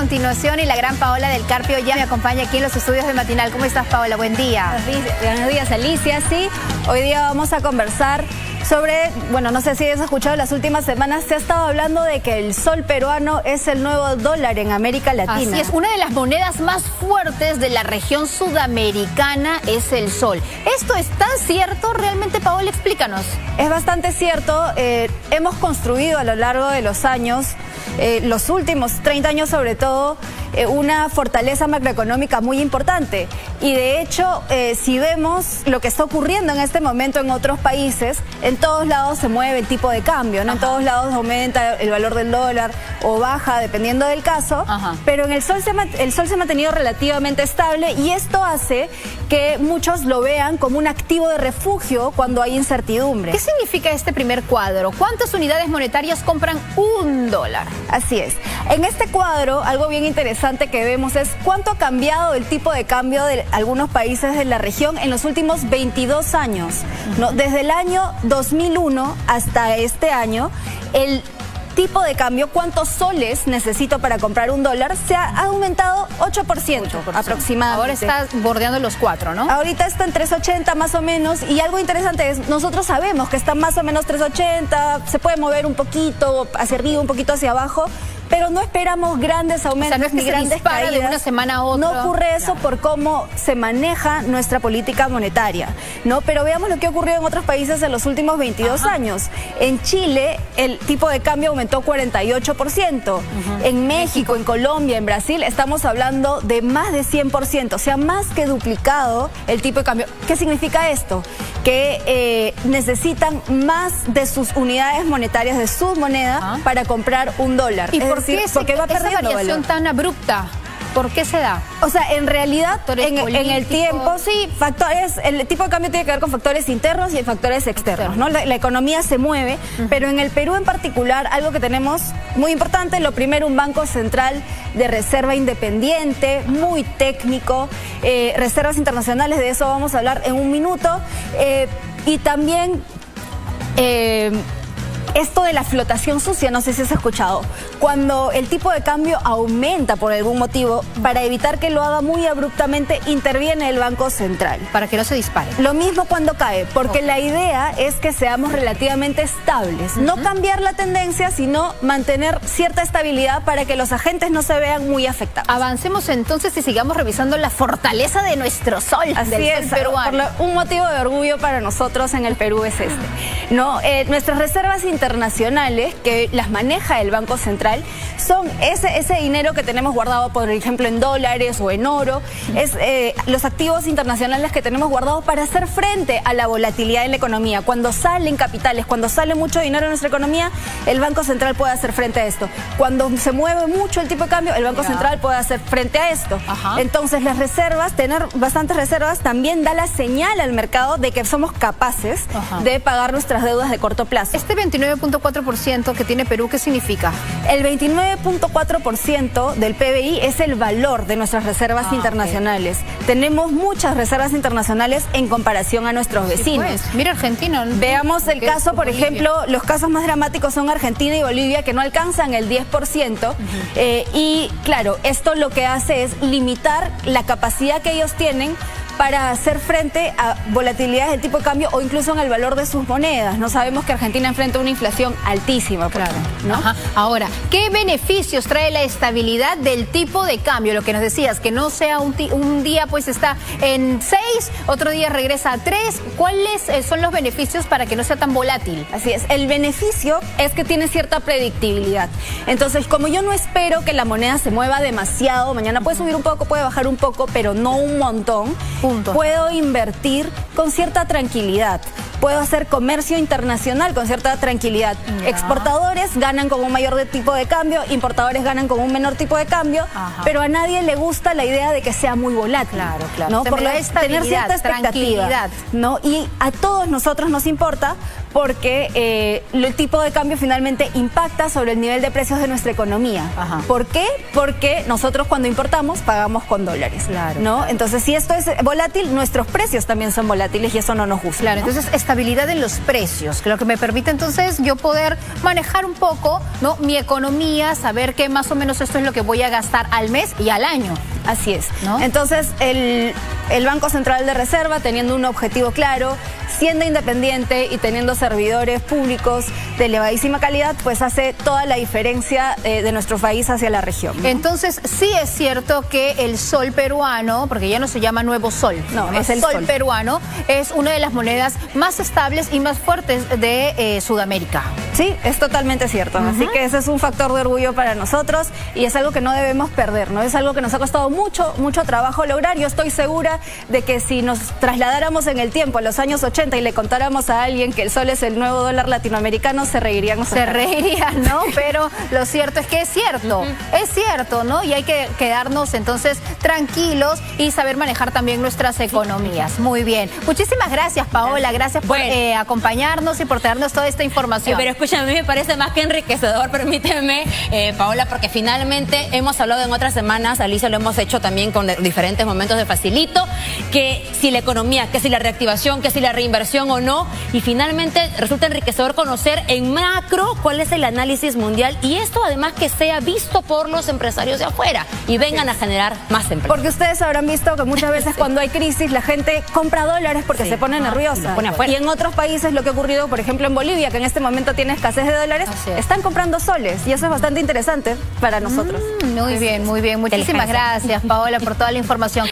continuación y la gran Paola del Carpio ya me acompaña aquí en los estudios de Matinal. ¿Cómo estás, Paola? Buen día. Buenos días, Alicia. Sí, hoy día vamos a conversar sobre, bueno, no sé si has escuchado, las últimas semanas se ha estado hablando de que el sol peruano es el nuevo dólar en América Latina. Así es, una de las monedas más fuertes de la región sudamericana es el sol. ¿Esto es tan cierto realmente, Paola? Explícanos. Es bastante cierto. Hemos construido a lo largo de los años, los últimos 30 años sobre todo, una fortaleza macroeconómica muy importante. Y de hecho, si vemos lo que está ocurriendo en este momento en otros países, en todos lados se mueve el tipo de cambio, ¿no? En todos lados aumenta el valor del dólar o baja, dependiendo del caso. Pero en el sol se ha mantenido relativamente estable y esto hace que muchos lo vean como un activo de refugio cuando hay incertidumbre. ¿Qué significa este primer cuadro? ¿Cuántas unidades monetarias compran un dólar? Así es. En este cuadro, algo bien interesante que vemos es cuánto ha cambiado el tipo de cambio de algunos países de la región en los últimos 22 años, ¿no? Desde el año 2001 hasta este año, el tipo de cambio, cuántos soles necesito para comprar un dólar, se ha aumentado 8% aproximadamente. Ahora está bordeando los 4, ¿no? Ahorita está en 3.80 más o menos, y algo interesante es, nosotros sabemos que está más o menos 3.80, se puede mover un poquito hacia arriba, un poquito hacia abajo, pero no esperamos grandes aumentos, o sea, no es que ni grandes caídas de una semana a otra. No ocurre eso por cómo se maneja nuestra política monetaria, ¿no? Pero veamos lo que ha ocurrido en otros países en los últimos 22 años. En Chile, el tipo de cambio aumentó 48%. En México, en Colombia, en Brasil, estamos hablando de más de 100%. O sea, más que duplicado el tipo de cambio. ¿Qué significa esto? Que necesitan más de sus unidades monetarias, de su moneda, para comprar un dólar. ¿Y por qué va perdiendo esa variación valor tan abrupta? ¿Por qué se da? O sea, en realidad, en el tiempo, sí, el tipo de cambio tiene que ver con factores internos y factores externos, ¿no? La economía se mueve, pero en el Perú en particular, algo que tenemos muy importante, lo primero, un banco central de reserva independiente, muy técnico, reservas internacionales, de eso vamos a hablar en un minuto, y también esto de la flotación sucia, no sé si has escuchado. Cuando el tipo de cambio aumenta por algún motivo, para evitar que lo haga muy abruptamente, interviene el Banco Central. Para que no se dispare. Lo mismo cuando cae, porque la idea es que seamos relativamente estables. No cambiar la tendencia, sino mantener cierta estabilidad para que los agentes no se vean muy afectados. Avancemos entonces y sigamos revisando la fortaleza de nuestro sol. Así es, peruano. Un motivo de orgullo para nosotros en el Perú es este, ¿no? Nuestras reservas internacionales, que las maneja el Banco Central, son ese dinero que tenemos guardado, por ejemplo, en dólares o en oro, es los activos internacionales que tenemos guardados para hacer frente a la volatilidad en la economía. Cuando salen capitales, cuando sale mucho dinero en nuestra economía, el Banco Central puede hacer frente a esto. Cuando se mueve mucho el tipo de cambio, el Banco Central puede hacer frente a esto. Entonces, las reservas, tener bastantes reservas, también da la señal al mercado de que somos capaces de pagar nuestras deudas de corto plazo. Este 29.4% que tiene Perú, ¿qué significa? El 29.4% del PBI es el valor de nuestras reservas internacionales. Tenemos muchas reservas internacionales en comparación a nuestros vecinos. Pues, mira Argentina. Veamos el caso, por ejemplo, los casos más dramáticos son Argentina y Bolivia, que no alcanzan el 10%. Y claro, esto lo que hace es limitar la capacidad que ellos tienen para hacer frente a volatilidades del tipo de cambio o incluso en el valor de sus monedas. No sabemos que Argentina enfrenta una inflación altísima, ¿no? Ahora, ¿qué beneficios trae la estabilidad del tipo de cambio? Lo que nos decías, que no sea un día pues está en 6, otro día regresa a 3. ¿Cuáles son los beneficios para que no sea tan volátil? Así es, el beneficio es que tiene cierta predictibilidad. Entonces, como yo no espero que la moneda se mueva demasiado, mañana puede subir un poco, puede bajar un poco, pero no un montón, puedo invertir con cierta tranquilidad. Puedo hacer comercio internacional con cierta tranquilidad. Exportadores ganan con un mayor tipo de cambio, importadores ganan con un menor tipo de cambio, pero a nadie le gusta la idea de que sea muy volátil. ¿no? Por tener cierta expectativa, ¿no? Y a todos nosotros nos importa porque el tipo de cambio finalmente impacta sobre el nivel de precios de nuestra economía. ¿Por qué? Porque nosotros cuando importamos pagamos con dólares. ¿no? Entonces, si esto es volátil, nuestros precios también son volátiles y eso no nos gusta. Entonces, estabilidad en los precios, lo que me permite entonces yo poder manejar un poco, ¿no?, mi economía, saber que más o menos esto es lo que voy a gastar al mes y al año. Así es, ¿no? Entonces el Banco Central de Reserva, teniendo un objetivo claro, siendo independiente y teniendo servidores públicos de elevadísima calidad, pues hace toda la diferencia de nuestro país hacia la región, ¿no? Entonces sí es cierto que el sol peruano, porque ya no se llama nuevo sol, no es el sol peruano, es una de las monedas más estables y más fuertes de Sudamérica. Sí, es totalmente cierto. Así que ese es un factor de orgullo para nosotros y es algo que no debemos perder, ¿no? Es algo que nos ha costado mucho trabajo lograr. Yo estoy segura de que si nos trasladáramos en el tiempo a los años 80 y le contáramos a alguien que el sol es el nuevo dólar latinoamericano, se reirían. Se reirían, ¿no? Pero lo cierto es que es cierto, ¿no? Y hay que quedarnos entonces tranquilos y saber manejar también nuestras economías. Muy bien. Muchísimas gracias, Paola. Gracias por acompañarnos y por traernos toda esta información. Pero escúchame, a mí me parece más que enriquecedor, permíteme, Paola, porque finalmente hemos hablado en otras semanas, Alicia, lo hemos hecho también con diferentes momentos de Facilito, que si la economía, que si la reactivación, que si la reinversión o no, y finalmente resulta enriquecedor conocer en macro cuál es el análisis mundial y esto además que sea visto por los empresarios de afuera y vengan a generar más empleo. Porque ustedes habrán visto que muchas veces cuando hay crisis la gente compra dólares porque se pone nerviosa. Y en otros países lo que ha ocurrido, por ejemplo en Bolivia, que en este momento tiene escasez de dólares, están comprando soles y eso es bastante interesante para nosotros. Muy bien. Muchísimas gracias, Paola, por toda la información.